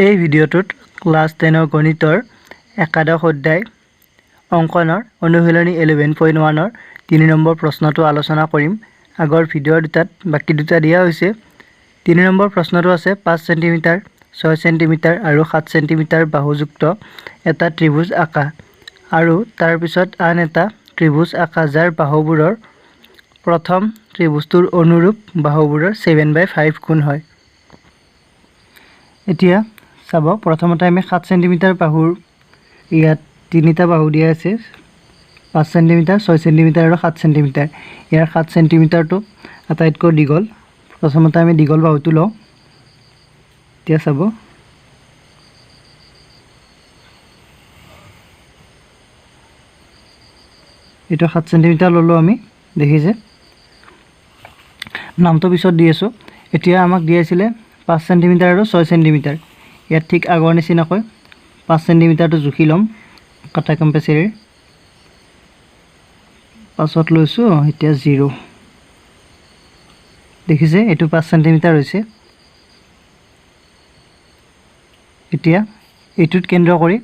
এই ভিডিঅ'টোত ক্লাছ 10 গণিতৰ একাদশ অধ্যায় অংকনৰ অনুশীলনী 11.1 3 নম্বৰ প্ৰশ্নটো আলোচনা কৰিম। আগৰ ভিডিঅ'ৰ দুটাত বাকি দুটা দিয়া হৈছে। 3 নম্বৰ প্ৰশ্নটো আছে 5 সেন্টিমিটাৰ 6 সেন্টিমিটাৰ আৰু 7 সেন্টিমিটাৰ বাহুযুক্ত এটা ত্ৰিভুজ আঁকা আৰু তাৰ পিছত আন এটা ত্ৰিভুজ আঁকা যাৰ বাহুবোৰৰ প্ৰথম ত্ৰিভুজটোৰ অনুৰূপ বাহুবোৰৰ 7/5 গুণ হয়। এতিয়া চাব প্ৰথমতে আমি 7 সেন্টিমিটাৰ বাহুৰ ইয়াত তিনিটা বাহু দিয়া আছে 5 সেন্টিমিটাৰ 6 সেন্টিমিটাৰ আৰু 7 সেন্টিমিটাৰ। ইয়াৰ 7 সেন্টিমিটাৰটো আটাইতকৈ দীঘল। প্ৰথমতে আমি দীঘল বাহুটো লওঁ। এতিয়া চাব এইটো 7 সেন্টিমিটাৰ ললো আমি, দেখিছে নামটো পিছত দি আছো। এতিয়া আমাক দি আছিল 5 সেন্টিমিটাৰ আৰু 6 সেন্টিমিটাৰ। ইয়াত ঠিক আগৰ নিচিনাকৈ 5 সেন্টিমিটাৰটো জুখি ল'ম কাটা কম্পাছেৰে। পাছত লৈছো এতিয়া 0, দেখিছে এইটো 5 সেন্টিমিটাৰ হৈছে। এতিয়া এইটোত কেন্দ্ৰ কৰি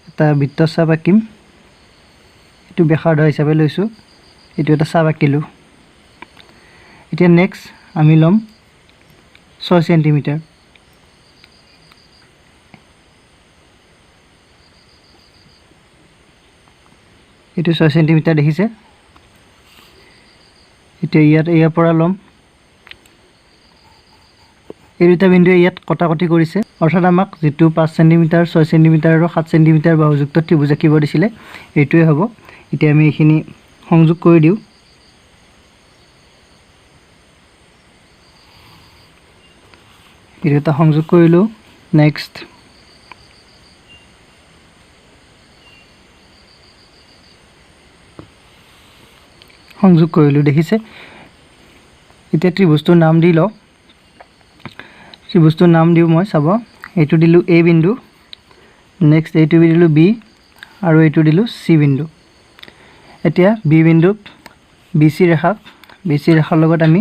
এটা বৃত্তচাপ আঁকিম। এইটো ব্যাসাৰ্ধ হিচাপে লৈছো, এইটো এটা চাপ আঁকিলো। এতিয়া নেক্সট আমি ল'ম 6 সেন্টিমিটাৰ। এইটো 6 সেন্টিমিটাৰ, দেখিছে। এতিয়া ইয়াৰ পৰা ল'ম। এই দুটা বিন্দুৱে ইয়াত কটাকটি কৰিছে, অৰ্থাৎ আমাক যেটো 5 সেন্টিমিটাৰ 6 সেন্টিমিটাৰ আৰু 7 সেন্টিমিটাৰ বাহুযুক্ত ত্ৰিভুজ আঁকিব দিছিলে এইটোৱে হ'ব। এতিয়া আমি এইখিনি সংযোগ কৰি দিওঁ। এটা সংযোগ কৰিলো। নেক্সট সংযোগ কৰিলো, দেখিছে। এতিয়া ত্ৰিভুজটোৰ নাম দি লওঁ। ত্ৰিভুজটোৰ নাম দিওঁ মই, চাব এইটো দিলো A বিন্দু, নেক্সট এইটো দিলো B আৰু এইটো দিলো C বিন্দু। এতিয়া B বিন্দুক BC ৰেখাৰ লগত আমি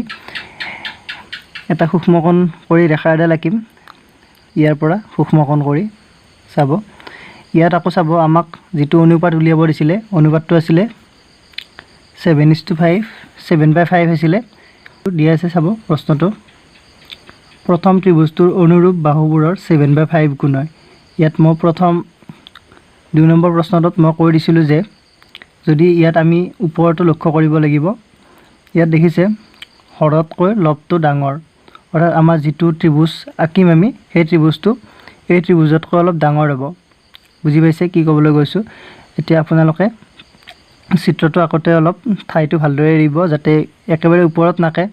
এটা সূক্ষ্মকোণ কৰি ৰেখা এডাল আঁকিম। ইয়াৰ পৰা সূক্ষ্মকোণ কৰি চাব ইয়াত আকৌ চাব আমাক যেটো অনুপাত উলিয়াব দিছিলে অনুপাতটো আছিলে 7/5 হৈছিলে দিয়া আছে। চাব প্ৰশ্নটো প্ৰথম ত্ৰিভুজটোৰ অনুৰূপ বাহুবোৰৰ 7/5 গুণ হয়। ইয়াত মই প্ৰথম 2 নম্বৰ প্ৰশ্নটোত মই কৈ দিছিলোঁ যে যদি ইয়াত আমি ওপৰটো লক্ষ্য কৰিব লাগিব। ইয়াত দেখিছে হৰতকৈ লবটো ডাঙৰ, অৰ্থাৎ আমাৰ যেটো ত্ৰিভুজ আঁকিম আমি সেই ত্ৰিভুজটো এই ত্ৰিভুজতকৈ অলপ ডাঙৰ হ'ব। বুজি পাইছে কি ক'বলৈ গৈছো? এতিয়া আপোনালোকে চিত্ৰটো আকতে অলপ ঠাইটো ভালদৰে এৰিব যাতে একেবাৰে ওপৰত নাকে।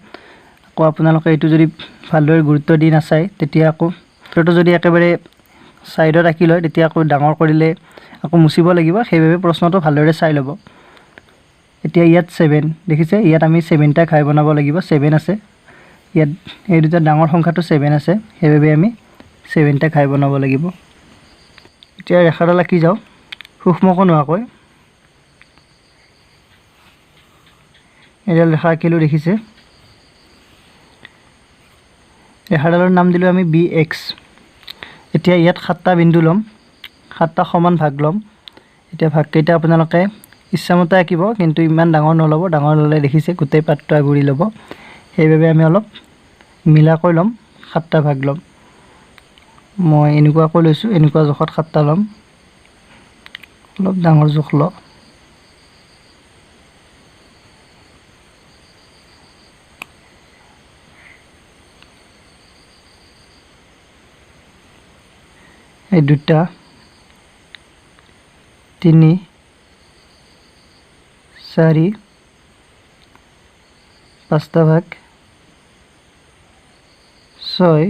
আকৌ আপোনালোকে এইটো যদি ভালদৰে গুৰুত্ব দি নাচায় তেতিয়া আকৌ চিত্ৰটো যদি একেবাৰে সাইডত আঁকি লয় তেতিয়া আকৌ ডাঙৰ কৰিলে আকৌ মুছিব লাগিব। সেইভাবে প্ৰশ্নটো ভালদৰে চাই ল'ব। এতিয়া ইয়াত 7 দেখিছে, ইয়াত আমি 7টা ঘাই বনাব লাগিব। 7 আছে ইয়াত, এই দুটা ডাঙৰ সংখ্যাটো 7 আছে, সেইভাবে আমি 7টা ঘাই বনাব লাগিব। এতিয়া ৰেখাডাল আঁকি যাওঁ সূক্ষ্মকোণ হোৱাকৈ। এডাল ৰেখা আঁকিলো, দেখিছে। ৰেখাডালৰ নাম দিলো আমি BX। এতিয়া ইয়াত 7টা বিন্দু ল'ম, 7টা সমান ভাগ ল'ম। এতিয়া ভাগকেইটা আপোনালোকে ইচ্ছামতে আঁকিব, কিন্তু ইমান ডাঙৰ নল'ব। ডাঙৰ ল'লে দেখিছে গোটেই পাতটো আগুৰি ল'ব। সেইভাবে আমি অলপ মিলাকৈ ল'ম, 7টা ভাগ ল'ম। মই এনেকুৱাকৈ লৈছো, এনেকুৱা জোখত 7টা ল'ম, অলপ ডাঙৰ জোখ লওঁ। এই 2 3 4 5টা ভাগ 6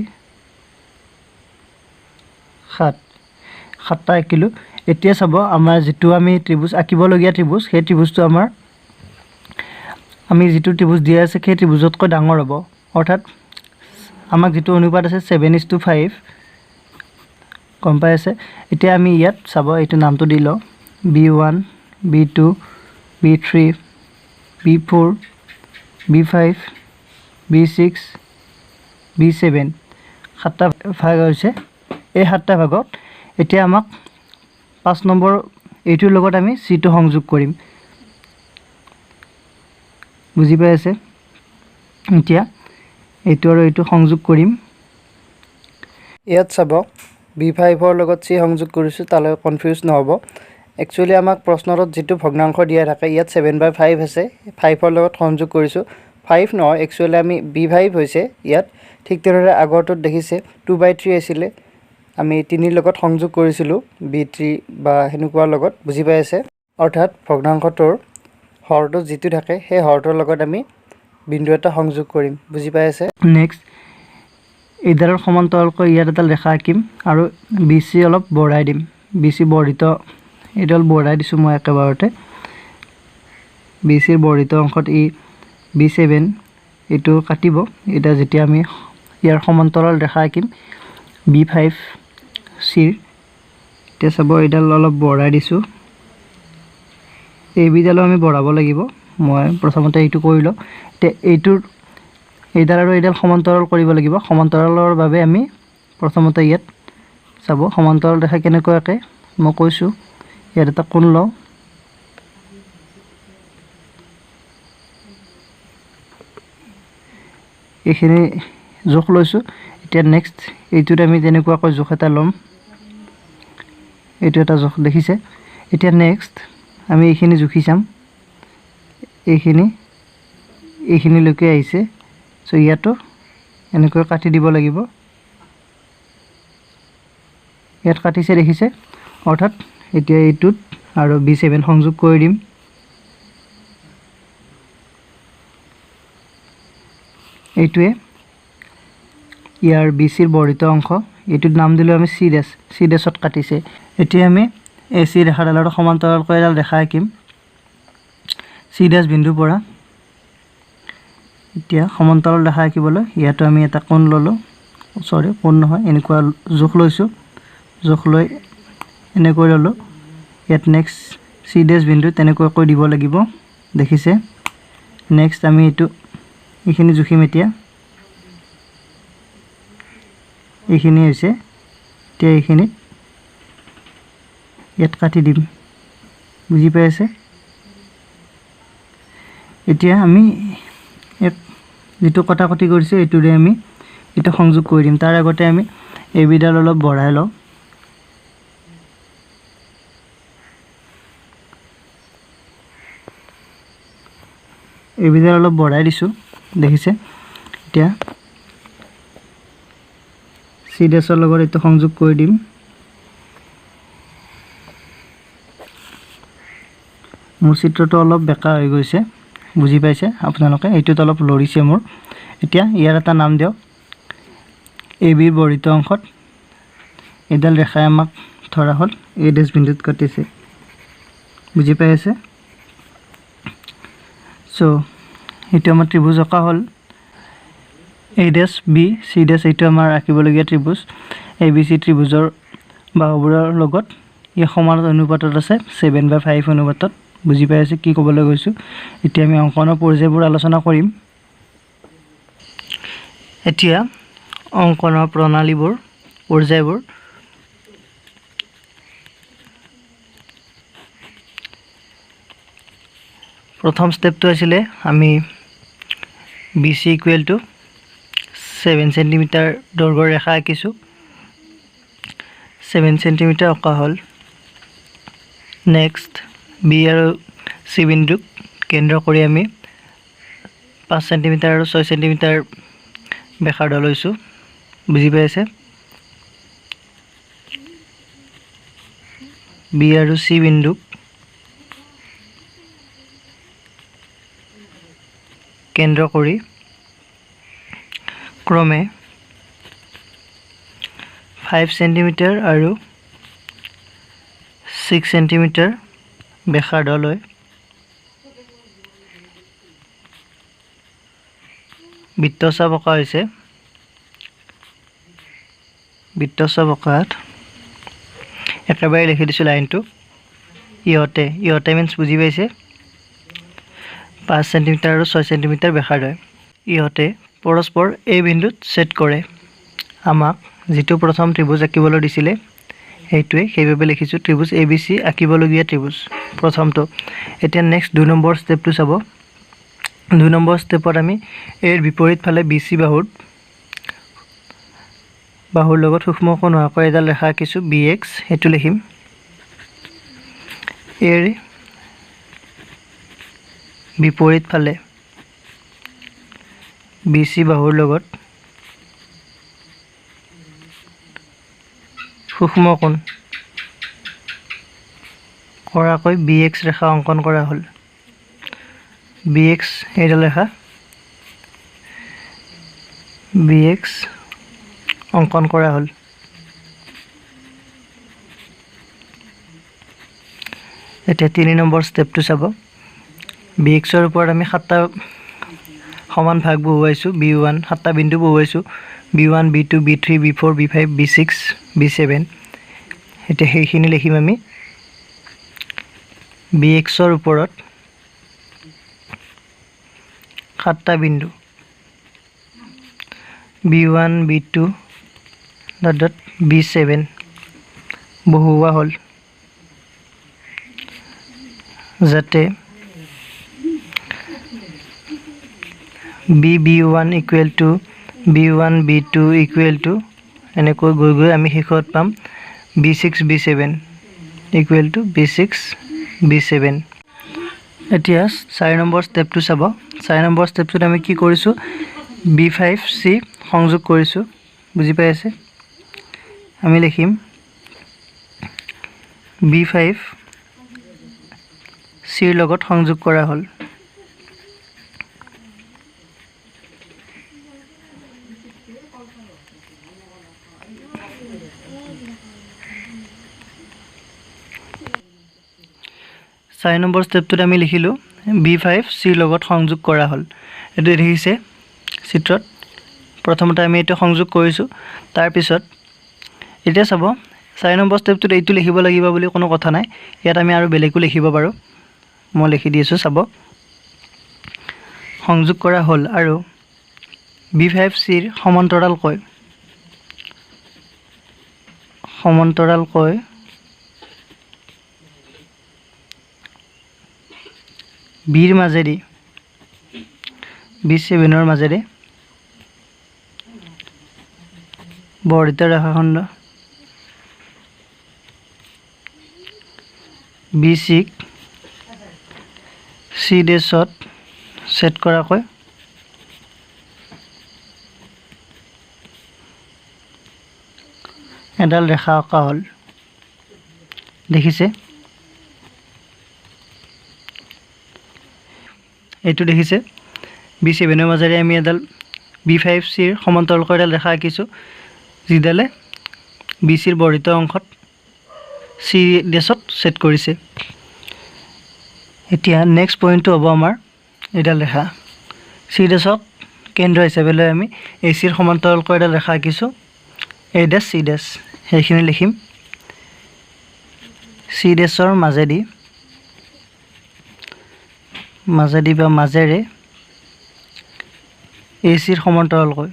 7টা আঁকিলো। এতিয়া চাব আমাৰ যেটো আমি ত্ৰিভুজ আঁকিবলগীয়া ত্ৰিভুজ সেই ত্ৰিভুজটো আমি যেটো ত্ৰিভুজ দিয়া আছে সেই ত্ৰিভুজতকৈ ডাঙৰ হ'ব। অৰ্থাৎ আমাক যেটো অনুপাত আছে 7/5 গম পাই আছে। এতিয়া আমি ইয়াত চাব এইটো নামটো দি লওঁ B1 B2 B3 B4 B5 B6 B7 7টা ভাগ হৈছে এই 7টা ভাগত এতিয়া আমাক 5 নম্বৰ এইটোৰ লগত আমি c টো সংযোগ কৰিম বুজি পাই আছে এতিয়া এইটো আৰু এইটো সংযোগ কৰিম ইয়াত চাব b5 ৰ লগত c সংযোগ কৰিছো তালৈ কনফিউজ নহব একচুয়ালি আমাক প্ৰশ্নত যেটো ভগ্নাংশ দিয়া থাকে ইয়াত 7/5 আছে 5 ৰ লগত সংযোগ কৰিছো 5 নহয় একচুয়ালি আমি b5 হৈছে ইয়াত ঠিক তেনেদৰে আগৰটোত দেখিছে 2/3 আছিল আমি 3 ৰ লগত সংযোগ কৰিছিলো b3 বা হেনুকুৱাৰ লগত বুজি পাই আছে অৰ্থাৎ ভগ্নাংশটোৰ হৰটো যেটো থাকে সেই হৰটোৰ লগত আমি বিন্দু এটা সংযোগ কৰিম বুজি পাই আছে নেক্সট এইডালৰ সমান্তৰালকৈ ইয়াত এটা ৰেখা আঁকিম আৰু BC অলপ বঢ়াই দিম BC বৰ্ধিত এইডাল বঢ়াই দিছো মই একেবাৰতে BC ৰ বৰ্ধিত অংশত ই B7 এটো কাটিব এটা যেতিয়া আমি ইয়াৰ সমান্তৰাল ৰেখা আঁকিম B5 C তে চাব এইডাল অলপ বঢ়াই দিছো এই বিডালো আমি বঢ়াব লাগিব মই প্ৰথমতে এইটো কৰিলো তে এইডাল আৰু এইডাল সমান্তৰাল কৰিব লাগিব সমান্তৰালৰ বাবে আমি প্ৰথমতে ইয়াত চাব সমান্তৰাল ৰেখা কেনেকৈ আঁকে মই কৈছো ইয়াত এটা কোণ লও এইখিনি জোখ লৈছো এতিয়া নেক্সট এইটোত আমি তেনেকুৱাকৈ জোখ এটা লম এইটো এটা জোখ দেখিছে এতিয়া নেক্সট আমি এইখিনি জুখি চাম এইখিনি লৈকে আহিছে সো ইয়াতো এনেকৈ কাটি দিব লাগিব ইয়াত কাটিছে দেখিছে অৰ্থাৎ এতিয়া এইটোত আৰু B7 সংযোগ কৰি দিম এইটোৱে ইয়াৰ BC ৰ বৰ্ধিত অংশ এইটোৰ নাম দিলো আমি C ডেশত কাটিছে এতিয়া আমি AC ৰেখাডালৰ সমান্তৰালকৈ এডাল ৰেখা আঁকিম C ডেশ বিন্দু পৰা এতিয়া সমান্তৰাল ৰেখা আঁকিবলৈ ইয়াতো আমি এটা কোণ ললো সৰি কোণ নহয় এনেকুৱা জোখ লৈছো জোখ লৈ এনেকৈ ললো ইয়াত নেক্সট C ডেশ বিন্দু তেনেকৈ কৈ দিব লাগিব দেখিছে নেক্সট আমি এইখিনি জুখিম এতিয়া এইখিনি হৈছে তে এইখিনি ইয়াত কাটি দিম বুজি পাই আছে এতিয়া আমি যেটো কটাকটি কৰিছে এটোৰে আমি এটা সংযোগ কৰি দিম তাৰ আগতে আমি এই বিডাল অলপ বঢ়াই লও এই বিডাল অলপ বঢ়াই দিছো দেখিছে এতিয়া C ডেশৰ লগত এটা সংযোগ কৰি দিম মোৰ চিত্ৰটো অলপ বেকা হৈ গৈছে বুজি পাইছে আপোনালোকে এইটোত অলপ লৰিছে মোৰ এতিয়া ইয়াৰ এটা নাম দিও AB ৰ বৰ্ধিত অংশত এডাল ৰেখাই আমাক ধৰা হল A ডেশ বিন্দুত কাটিছে বুজি পাই আছে সো এইটো আমাৰ ত্ৰিভুজ আঁকা হল A ডেশ B C ডেশ এইটো আমাৰ আঁকিবলগীয়া ত্ৰিভুজ ABC ত্ৰিভুজৰ বাহুবোৰৰ লগত ই সমান অনুপাতত আছে 7/5 অনুপাতত বুজি পাই আছে কি ক'বলৈ গৈছো এতিয়া আমি অঙ্কনৰ পৰ্যায়বোৰ আলোচনা কৰিম এতিয়া অঙ্কনৰ প্ৰণালীবোৰ পৰ্যায়বোৰ প্ৰথম স্টেপটো আছিল আমি BC = 7 cm দৈৰ্ঘ্যৰ ৰেখা আঁকিছো 7 cm আঁকা হল নেক্সট B আৰু C বিন্দুক কেন্দ্ৰ কৰি আমি 5 cm আৰু 6 cm ব্যাসাৰ্ধ লৈছো বুজি পাইছে B আৰু C বিন্দুক কেন্দ্ৰ কৰি ক্ৰমে 5 cm আৰু 6 cm ব্যাসাৰ্ধ লৈ বৃত্তচাপ আঁকা হৈছে বৃত্তচাপ আঁকাত একেবাৰে লিখি দিছো লাইনটো ইহতে মিন্স বুজি পাইছে 5 cm আৰু 6 cm ব্যাসাৰ্ধ ইহতে পৰস্পৰ এই বিন্দুত ছেদ কৰে আমাক যেটো প্ৰথম ত্ৰিভুজ আঁকিবলৈ দিছিলে সেইটোৱে সেইভাবে লিখিছো ত্ৰিভুজ ABC আঁকিবলগীয়া ত্ৰিভুজ প্ৰথমটো এতিয়া নেক্সট 2 নম্বৰ ষ্টেপটো চাব 2 নম্বৰ ষ্টেপত আমি এৰ বিপৰীত ফালে BC বাহুৰ লগত সূক্ষ্ম কোণ হোৱাকৈ এডাল ৰেখা আঁকিছো BX হেতু লিখিম এৰ বিপৰীত ফালে BC বাহুৰ লগত সূক্ষ্ম কোণ কৰাকৈ BX ৰেখা অঙ্কন কৰা হল BX এডাল ৰেখা BX অঙ্কন কৰা হল এতিয়া 3 নম্বৰ ষ্টেপটো চাব BX ৰ ওপৰত আমি 7টা সমান ভাগ বহুৱাইছো B1 7টা বিন্দু বহুৱাইছো B1 B2 B3 B4 B5 B6 B7 এতিয়া সেইখিনি লিখিম আমি BX ৰ ওপৰত 7টা বিন্দু B1 B2 B7 বহুৱা হল যাতে B1 equal to B1 B2 equal to এনেকৈ গৈ গৈ আমি শেষত পাম B6 B7 equal to B6 B7 এতিয়া 4 নম্বৰ ষ্টেপটো চাব 4 নম্বৰ ষ্টেপটোত আমি কি কৰিছো B5C সংযোগ কৰিছো বুজি পাই আছে আমি লিখিম B5 C ৰ লগত সংযোগ কৰা হল চাৰি নম্বৰ ষ্টেপটোত আমি লিখিলো B5 C ৰ লগত সংযোগ কৰা হল এটো দেখিছে চিত্ৰত প্ৰথমতে আমি এটো সংযোগ কৰিছো তাৰ পিছত এতিয়া চাব 4 নম্বৰ ষ্টেপটোত এইটো লিখিব লাগিব বুলি কোনো কথা নাই ইয়াত আমি আৰু বেলেগো লিখিব পাৰো মই লিখি দিছো চাব সংযোগ কৰা হল আৰু B5C ৰ সমান্তৰালকৈ বিৰ মাজেদি B7 ৰ মাজেদি বৰ্ধিত ৰেখাখণ্ড BC C ডেছত সেট কৰাকৈ এডাল ৰেখা আঁকা হল দেখিছে এইটো দেখিছে B7 ৰ মাজেৰে আমি এডাল B5C ৰ সমান্তৰালকৈ এডাল ৰেখা আঁকিছো যিডালে BC ৰ বৰ্ধিত অংশত C ডেছত সেট কৰিছে এতিয়া নেক্সট পইণ্টটো হ'ব আমাৰ এডাল ৰেখা C ডেছক কেন্দ্ৰ হিচাপে লৈ আমি AC ৰ সমান্তৰালকৈ এডাল ৰেখা আঁকিছো A ডেছ C ডেছ সেইখিনি লিখিম C ডেছৰ মাজেদি বা মাজেৰে AC ৰ সমান্তৰালকৈ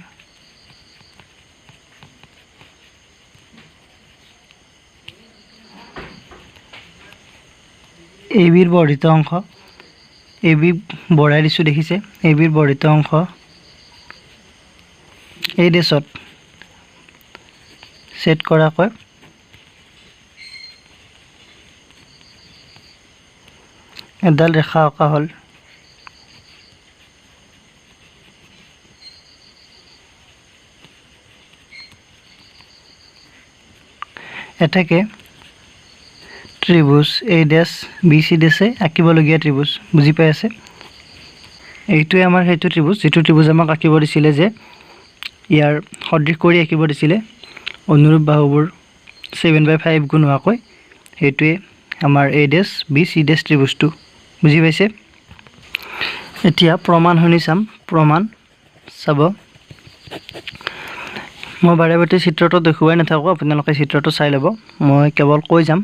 AB ৰ বৰ্ধিত অংশ AB বঢ়াই দিছো দেখিছে AB ৰ বৰ্ধিত অংশ এই ডেছত সেট কৰাকৈ এডাল ৰেখা আঁকা হল এটাকে ত্ৰিভুজ A ডেছ BC ডেছে আঁকিবলগীয়া ত্ৰিভুজ বুজি পাই আছে এইটোৱে আমাৰ হেতু ত্ৰিভুজ যেটো ত্ৰিভুজ আমাক আঁকিব দিছিলে যে ইয়াৰ সদৃশ কৰি আঁকিব দিছিলে অনুৰূপ বাহুবোৰ 7/5 গুণ হোৱাকৈ হেতুৱে আমাৰ A ডেছ BC ডেছ ত্ৰিভুজটো বুজি পাইছে এতিয়া প্ৰমাণ শুনি চাম প্ৰমাণ চাব মই বাৰে বাৰে চিত্ৰটো দেখুৱাই নাথাকো আপোনালোকে চিত্ৰটো চাই ল'ব মই কেৱল কৈ যাম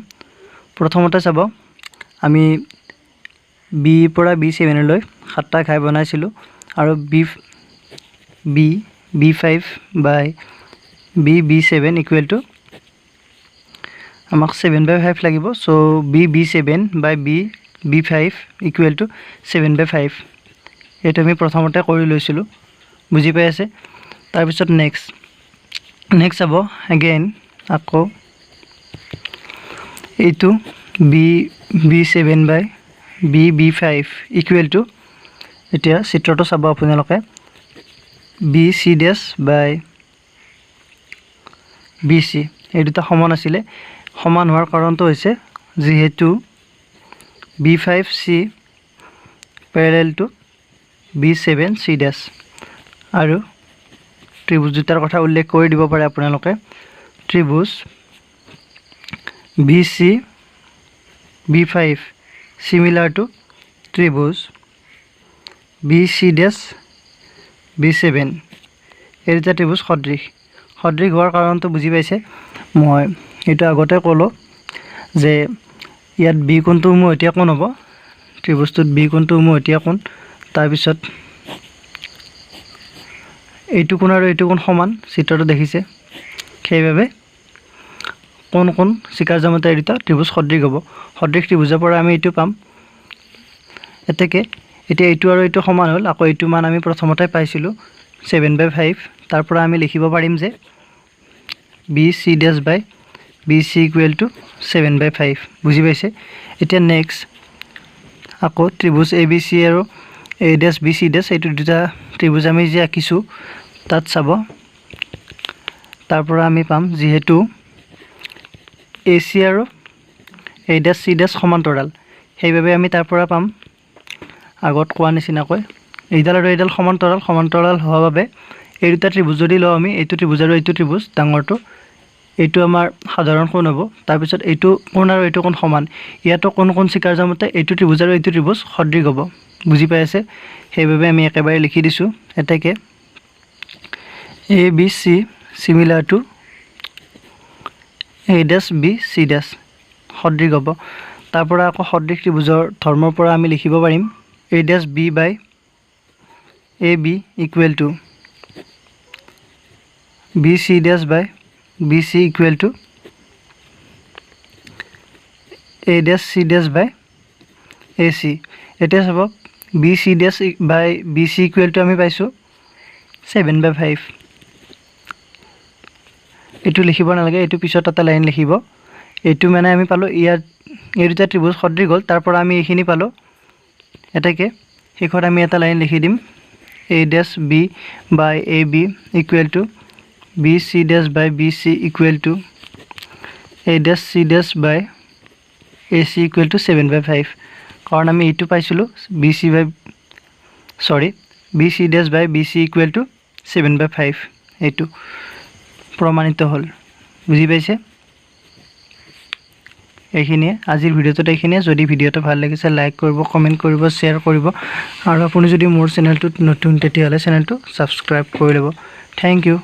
প্ৰথমতে চাব আমি B পৰা B7 লৈ 7টা ঘাই বনাইছিলো আৰু B5 by b7 equal to আমাক 7/5 লাগিব so b7 by b5 equal to 7/5 এইটো আমি প্ৰথমতে কৰি লৈছিলো বুজি পাই আছে তাৰ পিছত নেক্সট হ'ব अगेन আকৌ এইটো b7 by b5 equal to এতিয়া চিত্ৰটো চাব আপোনালোকে bc ড্যাশ বাই bc এই দুটা সমান আছিল সমান হোৱাৰ কাৰণটো হৈছে যেহেতু b5c parallel to b7c dash আৰু ত্ৰিভুজ দুটাৰ কথা উল্লেখ কৰি দিব পাৰে আপোনালোকে ত্ৰিভুজ bc b5 similar to ত্ৰিভুজ bc dash b7 এই দুটা ত্ৰিভুজ সদৃশ হোৱাৰ কাৰণটো বুজি পাইছে মই এটা আগতে ক'লো যে ইয়াত b কোণটো মোৰ এতিয়া কোণ হ'ব ত্ৰিভুজটোত b কোণটো মোৰ এতিয়া কোণ তাৰ পিছত এইটো কোণ আৰু এইটো কোণ সমান চিত্ৰটো দেখিছে সেইভাবে কোণ শিকাৰ জমতে এই দুটা ত্ৰিভুজ সদৃশ হ'ব সদৃশ ত্ৰিভুজৰ পৰা আমি এইটো পাম এতেকে এতিয়া এইটো আৰু এইটো সমান হ'ল আকৌ এইটো মান আমি প্ৰথমতে পাইছিলো 7/5 তাৰ পৰা আমি লিখিব পাৰিম যে bc dash by bc equal to 7/5 বুজি পাইছে এতিয়া নেক্সট আকৌ ত্ৰিভুজ abc আৰু a ড্যাশ bc ড্যাশ এইটো দুটা ত্ৰিভুজ আমি যে আঁকিছো তাত চাব তাৰ পৰা আমি পাম যেহেতু ac আৰু a ড্যাশ c ড্যাশ সমান্তৰাল সেইভাবে আমি তাৰ পৰা পাম আগত কোৱা নিচিনাকৈ এইডাল আৰু এইডাল সমান্তৰাল হোৱা বাবে এই দুটা ত্ৰিভুজ যদি লওঁ আমি এইটো ত্ৰিভুজ আৰু এইটো ত্ৰিভুজ ডাঙৰটো এইটো আমাৰ সাধাৰণ কোণ হ'ব তাৰ পিছত এইটো কোণ আৰু এইটো কোণ সমান ইয়াতো কোণ শিকাৰ জমতে এইটো ত্ৰিভুজ আৰু এইটো ত্ৰিভুজ সদৃশ হ'ব বুজি পাই আছে সেইভাবে আমি একেবাৰে লিখি দিছো এটাকে abc similar to a dash b c dash সদৃশ হ'ব তাৰ পৰা আকৌ সদৃশ ত্ৰিভুজৰ ধৰ্মৰ পৰা আমি লিখিব পাৰিম a dash b by ab equal to bc dash by bc equal to a dash c dash by ac এটা সব bc dash by bc equal to আমি পাইছো 7/5 এটো লিখিব নালাগে এটো পিছত এটা লাইন লিখিব এটো মানে আমি পালো ইয়াৰ এই দুটা ত্ৰিভুজ সদৃশ হ'ল তাৰ পৰা আমি এইখিনি পালো এটাকে হেকত আমি এটা লাইন লিখি দিম a dash b by ab equal to bc dash by bc equal to a dash c dash by ac equal to 7/5 কাৰণ আমি এটো পাইছিলো bc dash by bc equal to 7/5 এটো প্ৰমাণিত হ'ল বুজি পাইছে এইখিনিয়ে আজিৰ ভিডিওটো এইখিনিয়ে যদি ভিডিওটো ভাল লাগিছে লাইক কৰিব কমেন্ট কৰিব শেয়াৰ কৰিব আৰু আপুনি যদি মোৰ চেনেলটো নতুন তেতিয়াহলে চেনেলটো সাবস্ক্ৰাইব কৰি ল'ব থ্যাংক ইউ